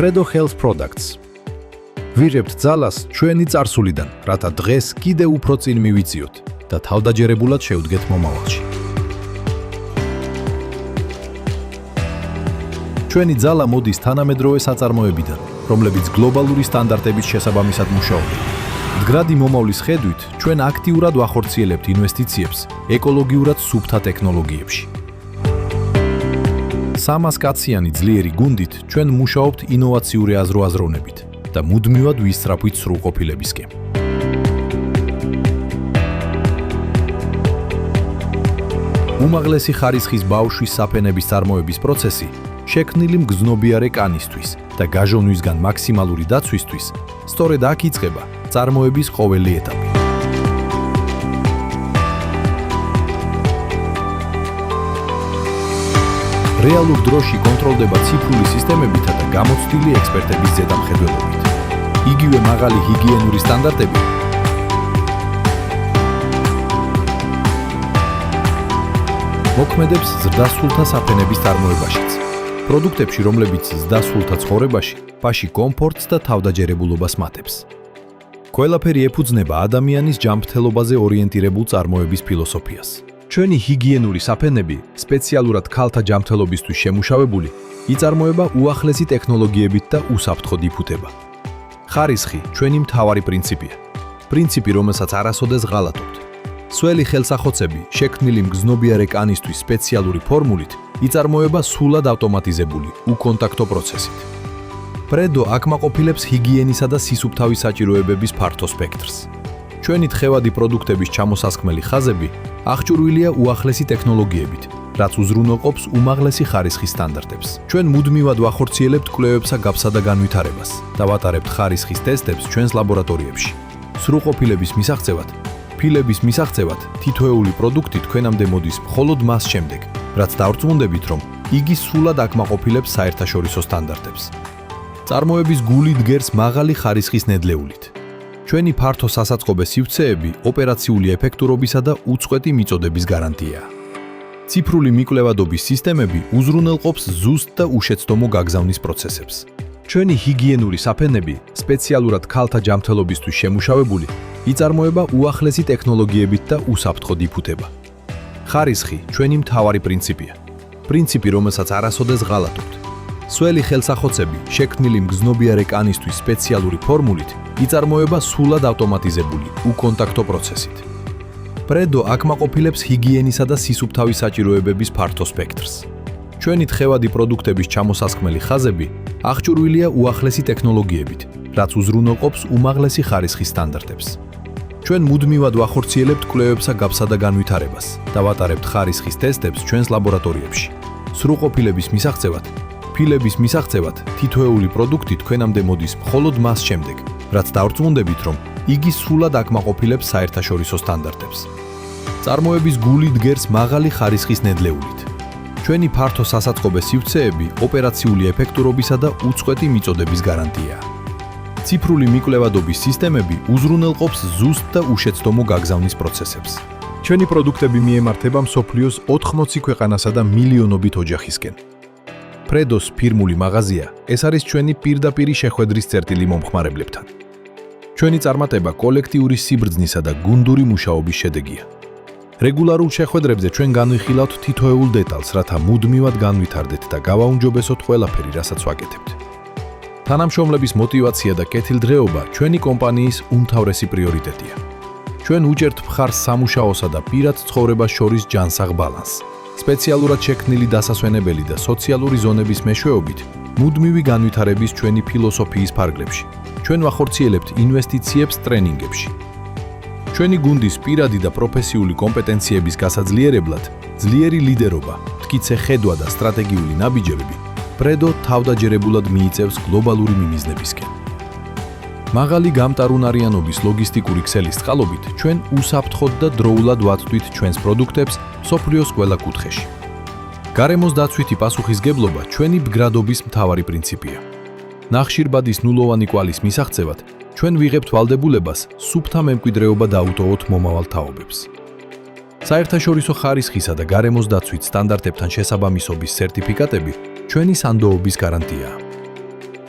Predo Health Products. ვიღებთ ძალას ჩვენი წარსულიდან, რათა დღეს კიდევ უფრო წინ მივიწიოთ და თავდაჯერებულად შევდგეთ მომავალში. ჩვენი ძალა მოდის თანამედროვე საწარმოებიდან, რომლებიც გლობალური სტანდარტების შესაბამისად მუშაობენ. მდგრადი მომავლის ხედვით, ჩვენ აქტიურად ვახორციელებთ ინვესტიციებს ეკოლოგიურად სუფთა ტექნოლოგიებში. 300 კაციანი ძლიერი გუნდით ჩვენ მუშაობთ ინოვაციური აზროვნებით და მუდმივად ვისწრაფვით სრულყოფილებისკენ. უმაღლესი ხარისხის ბავშვის საფენების წარმოების პროცესი შექმნილი მგზნობიარე კანისთვის და გაჟონვისგან მაქსიმალური დაცვისთვის სწორედ აქ იწყება წარმოების ყოველი ეტაპი. რეალურ დროში კონტროლდება ციფრული სისტემებითა და გამოცდილი ექსპერტების ზედამხედველობით. იგივე მაღალი ჰიგიენური სტანდარტები მოქმედებს ზრდასრულთა საფენების წარმოებაშიც. პროდუქტებში, რომლებიც ზრდასრულთა ცხოვრებაში, ბაში კომფორტს და თავდაჯერებულობას მატებს. ყველაფერი ეფუძნება ადამიანის ჯანმრთელობაზე ორიენტირებულ წარმოების ფილოსოფიას. ჩვენი ჰიგიენური საფენები, სპეციალურად ქალთა ჯანმრთელობისთვის შემუშავებული, იწარმოება უახლესი ტექნოლოგიებით და უსაფრთხოდ იფუთება. ხარისხი ჩვენი მთავარი პრინციპია. პრინციპი, რომელსაც არასოდეს ღალატობთ. სველი ხელსახოცები, შექმნილი მგზნობიარე კანისთვის სპეციალური ფორმულით, იწარმოება სრულად ავტომატიზებული, უკონტაქტო პროცესით. Predo აკმაყოფილებს ჰიგიენისა და სისუფთავის საჭიროებების ფართო სპექტრს. ჩვენი თხევადი პროდუქტების ჩამოსასხმელი ხაზები აღჭურვილია უახლესი ტექნოლოგიებით, რაც უზრუნველყოფს უმაღლესი ხარისხის სტანდარტებს. ჩვენ მუდმივად ვახორციელებთ კვლევებსა გაფსა და განვითარებას და ვატარებთ ხარისხის ტესტებს ჩვენს ლაბორატორიებში. სრულყოფილების მისაღწევად, ფილების მისაღწევად, თითოეული პროდუქტი თქვენამდე მოდის მხოლოდ მას შემდეგ, რაც დავრწმუნდებით, რომ იგი სრულად აკმაყოფილებს საერთაშორისო სტანდარტებს. წარმოების გული დგერს მაღალი ხარისხის ნედლეულით. ჩვენი ფართო სასაწყობე სივრცეები ოპერაციული ეფექტურობისა და უწყვეტი მიწოდების გარანტიაა. ციფრული მიკვლევადობის სისტემები უზრუნველყოფს ზუსტ და უშეცდომო გაგზავნის პროცესებს. ჩვენი ჰიგიენური საფენები, სპეციალურად ქალთა ჯანმრთელობისთვის შემუშავებული, იწარმოება უახლესი ტექნოლოგიებით და უსაფრთხოდ იფუთება. ხარისხი ჩვენი მთავარი პრინციპია. პრინციპი, რომელსაც არასოდეს ღალატობთ. სველი ხელსახოცები, შექმნილი მგზნობიარე კანისთვის სპეციალური ფორმულით, იწარმოება სრულად ავტომატიზებული, უკონტაქტო პროცესით. Predo აკმაყოფილებს ჰიგიენისა და სისუფთავის საჭიროებების ფართო სპექტრს. ჩვენი თხევადი პროდუქტების ჩამოსასხმელი ხაზები აღჭურვილია უახლესი ტექნოლოგიებით, რაც უზრუნველყოფს უმაღლესი ხარისხის სტანდარტებს. ჩვენ მუდმივად ვახორციელებთ კვლევებსა გაფსა და განვითარებას და ვატარებთ ხარისხის ტესტებს ჩვენს ლაბორატორიებში. სრულყოფილების მისაღწევად, ფილების მისაღწევად, თითოეული პროდუქტი თქვენამდე მოდის მხოლოდ მას შემდეგ, რაც დავრწმუნდებით, რომ იგი სრულად აკმაყოფილებს საერთაშორისო სტანდარტებს. წარმოების გული დგერს მაღალი ხარისხის ნედლეულით. ჩვენი ფართო სასაწყობე სივრცეები ოპერაციული ეფექტურობისა და უწყვეტი მიწოდების გარანტიაა. ციფრული მიკვლევადობის სისტემები უზრუნველყოფს ზუსტ და უშეცდომო გაგზავნის პროცესებს. ჩვენი პროდუქტები მიემართება მსოფლიოს 80 ქვეყანასა და მილიონობით ოჯახისკენ. Predo's ფირმული მაღაზია ეს არის ჩვენი პირდაპირი შეხვედრის წერტილი მომხმარებლებთან. ჩვენი წარმატება კოლექტიური სიბრძნისა და გუნდური მუშაობის შედეგია. რეგულარულ შეხვედრებზე ჩვენ განვიხილავთ თითოეულ დეტალს, რათა მუდმივად განვითარდეთ და გავაუმჯობესოთ ყველაფერი, რასაც ვაკეთებთ. თანამშრომლების მოტივაცია და კეთილდღეობა ჩვენი კომპანიის უმთავრესი პრიორიტეტია. ჩვენ უჭერთ მხარს სამუშაოსა და პირად ცხოვრებას შორის ჯანსაღ ბალანსს. სპეციალურად შექმნილი დასასვენებელი და სოციალური ზონების მეშვეობით მუდმივი განვითარების ჩვენი ფილოსოფიის ფარგლებში. ჩვენ ვახორციელებთ ინვესტიციებს ტრენინგებში. ჩვენი გუნდის პირადი და პროფესიული კომპეტენციების გასაძლიერებლად, ძლიერი ლიდერობა, მტკიცე ხედვა და სტრატეგიული ნაბიჯები, Predo თავდაჯერებულად მიიწევს გლობალური მიმიზნებისკენ. მაღალი გამტარუნარიანობის ლოგისტიკური ქსელის წყალობით ჩვენ უსაფრთხოდ და დროულად ვაწვდით ჩვენს პროდუქტებს მსოფლიოს ყველა კუთხეში. გარემოს დაცვითი პასუხისგებლობა ჩვენი მდგრადობის მთავარი პრინციპია. ნახშირბადის ნულოვანი კვალის მისაღწევად ჩვენ ვიღებთ ვალდებულებას სუფთა მემკვიდრეობა დაუტოვოთ მომავალ თაობებს. საერთაშორისო ხარისხისა და გარემოს დაცვით სტანდარტებთან შესაბამისობის სერტიფიკატები ჩვენი სანდოობის გარანტიაა.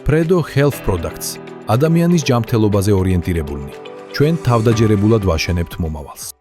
Predo Health Products. ადამიანის ჯანმრთელობაზე ორიენტირებულნი. ჩვენ თავდაჯერებულად ვაშენებთ მომავალს.